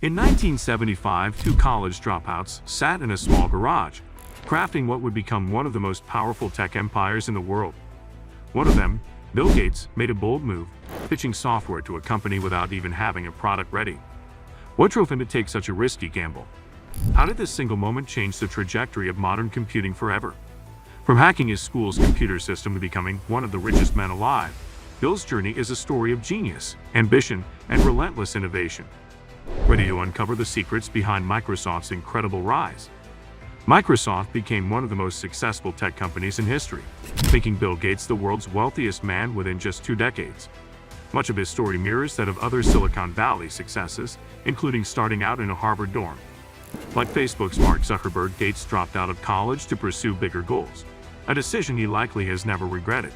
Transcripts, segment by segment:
In 1975, two college dropouts sat in a small garage, crafting what would become one of the most powerful tech empires in the world. One of them, Bill Gates, made a bold move, pitching software to a company without even having a product ready. What drove him to take such a risky gamble? How did this single moment change the trajectory of modern computing forever? From hacking his school's computer system to becoming one of the richest men alive, Bill's journey is a story of genius, ambition, and relentless innovation. Ready to uncover the secrets behind Microsoft's incredible rise? Microsoft became one of the most successful tech companies in history, making Bill Gates the world's wealthiest man within just 2 decades. Much of his story mirrors that of other Silicon Valley successes, including starting out in a Harvard dorm. Like Facebook's Mark Zuckerberg, Gates dropped out of college to pursue bigger goals, a decision he likely has never regretted.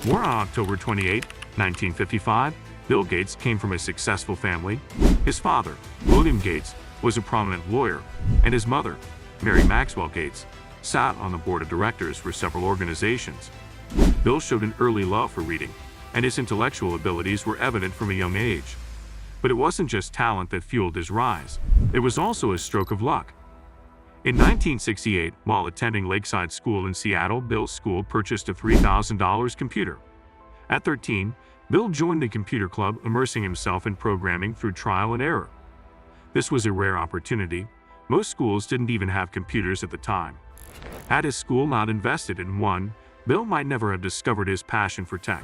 Born on October 28, 1955, Bill Gates came from a successful family. His father, William Gates, was a prominent lawyer, and his mother, Mary Maxwell Gates, sat on the board of directors for several organizations. Bill showed an early love for reading, and his intellectual abilities were evident from a young age. But it wasn't just talent that fueled his rise. It was also a stroke of luck. In 1968, while attending Lakeside School in Seattle, Bill's school purchased a $3,000 computer. At 13, Bill joined the computer club, immersing himself in programming through trial and error. This was a rare opportunity. Most schools didn't even have computers at the time. Had his school not invested in one, Bill might never have discovered his passion for tech.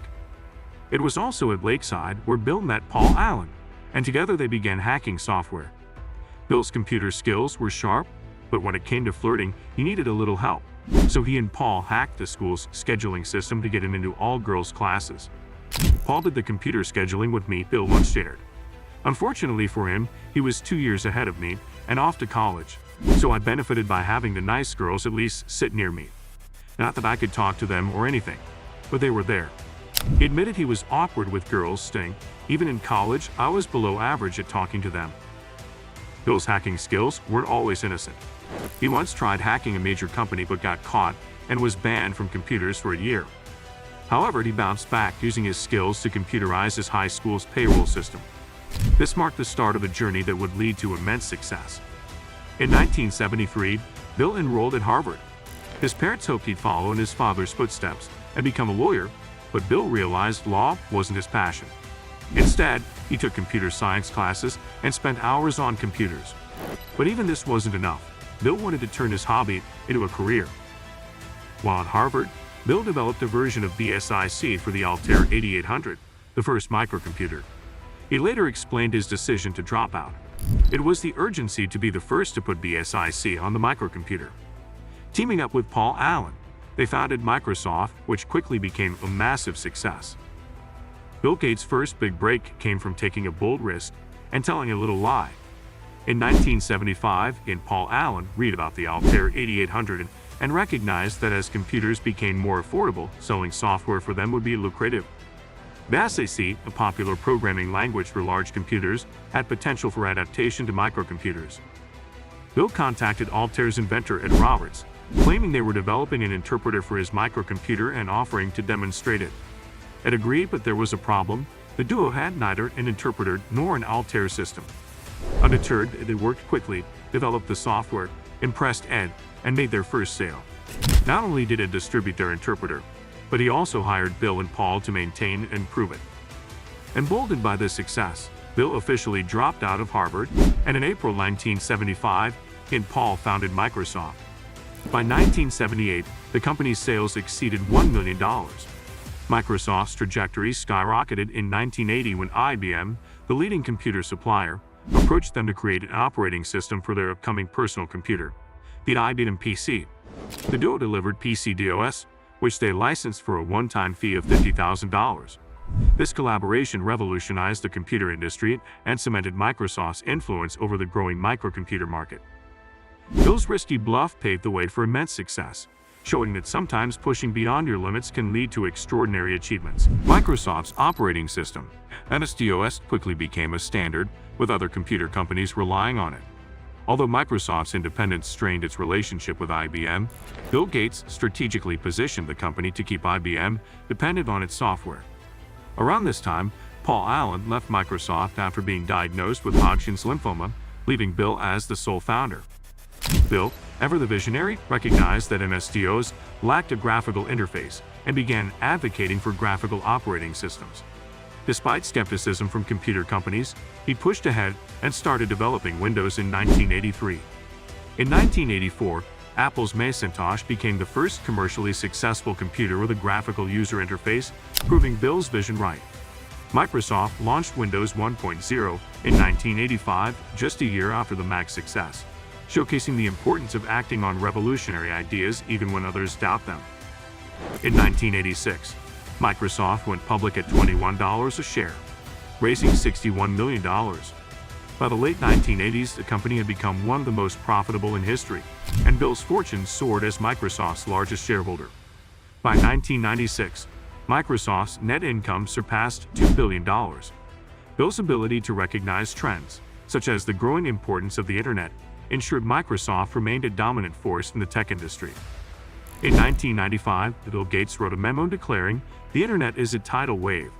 It was also at Lakeside where Bill met Paul Allen, and together they began hacking software. Bill's computer skills were sharp, but when it came to flirting, he needed a little help. So he and Paul hacked the school's scheduling system to get him into all-girls classes. Paul did the computer scheduling with me, Bill once shared. Unfortunately for him, he was 2 years ahead of me and off to college, so I benefited by having the nice girls at least sit near me. Not that I could talk to them or anything, but they were there. He admitted he was awkward with girls, saying, even in college, I was below average at talking to them. Bill's hacking skills weren't always innocent. He once tried hacking a major company but got caught and was banned from computers for a year. However, he bounced back using his skills to computerize his high school's payroll system. This marked the start of a journey that would lead to immense success. In 1973, Bill enrolled at Harvard. His parents hoped he'd follow in his father's footsteps and become a lawyer, but Bill realized law wasn't his passion. Instead, he took computer science classes and spent hours on computers. But even this wasn't enough. Bill wanted to turn his hobby into a career. While at Harvard, Bill developed a version of BSIC for the Altair 8800, the first microcomputer. He later explained his decision to drop out. It was the urgency to be the first to put BSIC on the microcomputer. Teaming up with Paul Allen, they founded Microsoft, which quickly became a massive success. Bill Gates' first big break came from taking a bold risk and telling a little lie. In 1975, Paul Allen read about the Altair 8800 and recognized that as computers became more affordable, selling software for them would be lucrative. BSIC, a popular programming language for large computers, had potential for adaptation to microccomputers. Bill contacted Altair's inventor Ed Roberts, claiming they were developing an interpreter for his microcomputer and offering to demonstrate it. Ed agreed, but there was a problem. The duo had neither an interpreter nor an Altair system. Undeterred, they worked quickly, developed the software, impressed Ed, and made their first sale. Not only did Ed distribute their interpreter, but he also hired Bill and Paul to maintain and improve it. Emboldened by this success, Bill officially dropped out of Harvard, and in April 1975, Paul founded Microsoft. By 1978, the company's sales exceeded $1 million. Microsoft's trajectory skyrocketed in 1980 when IBM, the leading computer supplier, approached them to create an operating system for their upcoming personal computer, the IBM PC. The duo delivered PC-DOS, which they licensed for a one-time fee of $50,000. This collaboration revolutionized the computer industry and cemented Microsoft's influence over the growing microcomputer market. Bill's risky bluff paved the way for immense success, showing that sometimes pushing beyond your limits can lead to extraordinary achievements. Microsoft's operating system, MS-DOS, quickly became a standard, with other computer companies relying on it. Although Microsoft's independence strained its relationship with IBM, Bill Gates strategically positioned the company to keep IBM dependent on its software. Around this time, Paul Allen left Microsoft after being diagnosed with Hodgkin's lymphoma, leaving Bill as the sole founder. Bill, ever the visionary, recognized that MSDOs lacked a graphical interface and began advocating for graphical operating systems. Despite skepticism from computer companies, he pushed ahead and started developing Windows in 1983. In 1984, Apple's Macintosh became the first commercially successful computer with a graphical user interface, proving Bill's vision right. Microsoft launched Windows 1.0 in 1985, just a year after the Mac's success, showcasing the importance of acting on revolutionary ideas even when others doubt them. In 1986, Microsoft went public at $21 a share, raising $61 million. By the late 1980s, the company had become one of the most profitable in history, and Bill's fortune soared as Microsoft's largest shareholder. By 1996, Microsoft's net income surpassed $2 billion. Bill's ability to recognize trends, such as the growing importance of the Internet, ensured Microsoft remained a dominant force in the tech industry. In 1995, Bill Gates wrote a memo declaring, "The Internet is a tidal wave.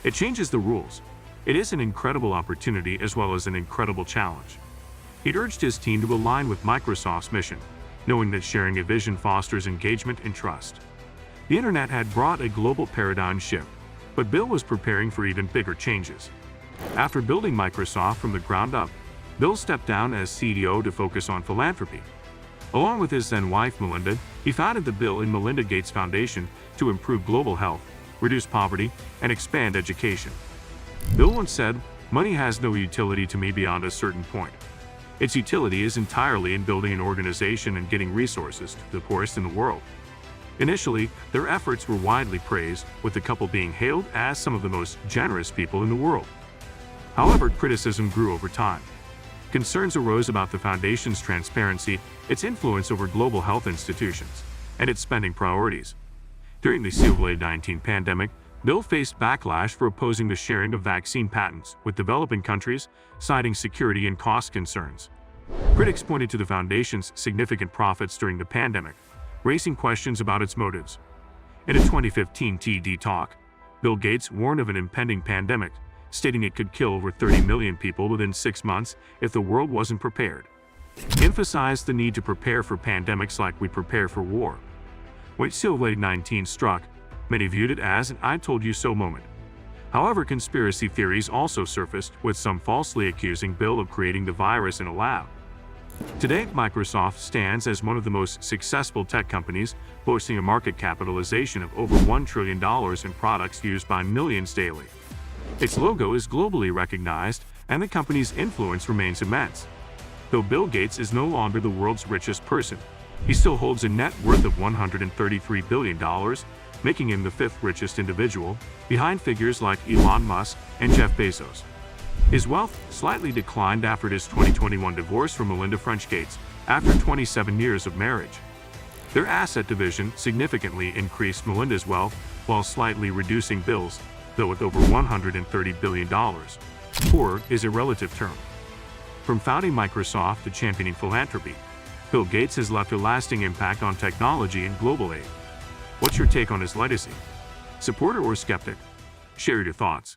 It changes the rules. It is an incredible opportunity as well as an incredible challenge." He urged his team to align with Microsoft's mission, knowing that sharing a vision fosters engagement and trust. The Internet had brought a global paradigm shift, but Bill was preparing for even bigger changes. After building Microsoft from the ground up, Bill stepped down as CEO to focus on philanthropy. Along with his then wife Melinda, he founded the Bill and Melinda Gates Foundation to improve global health, reduce poverty, and expand education. Bill once said, "Money has no utility to me beyond a certain point. Its utility is entirely in building an organization and getting resources to the poorest in the world." Initially, their efforts were widely praised, with the couple being hailed as some of the most generous people in the world. However, criticism grew over time. Concerns arose about the foundation's transparency, its influence over global health institutions, and its spending priorities. During the COVID-19 pandemic, Bill faced backlash for opposing the sharing of vaccine patents with developing countries, citing security and cost concerns. Critics pointed to the foundation's significant profits during the pandemic, raising questions about its motives. In a 2015 TED Talk, Bill Gates warned of an impending pandemic, stating it could kill over 30 million people within 6 months if the world wasn't prepared. He emphasized the need to prepare for pandemics like we prepare for war. When COVID-19 struck, many viewed it as an "I told you so" moment. However, conspiracy theories also surfaced, with some falsely accusing Bill of creating the virus in a lab. Today, Microsoft stands as one of the most successful tech companies, boasting a market capitalization of over $1 trillion in products used by millions daily. Its logo is globally recognized, and the company's influence remains immense. Though Bill Gates is no longer the world's richest person, he still holds a net worth of $133 billion, making him the fifth richest individual, behind figures like Elon Musk and Jeff Bezos. His wealth slightly declined after his 2021 divorce from Melinda French Gates, after 27 years of marriage. Their asset division significantly increased Melinda's wealth while slightly reducing Bill's, though with over $130 billion. Poor is a relative term. From founding Microsoft to championing philanthropy, Bill Gates has left a lasting impact on technology and global aid. What's your take on his legacy? Supporter or skeptic? Share your thoughts.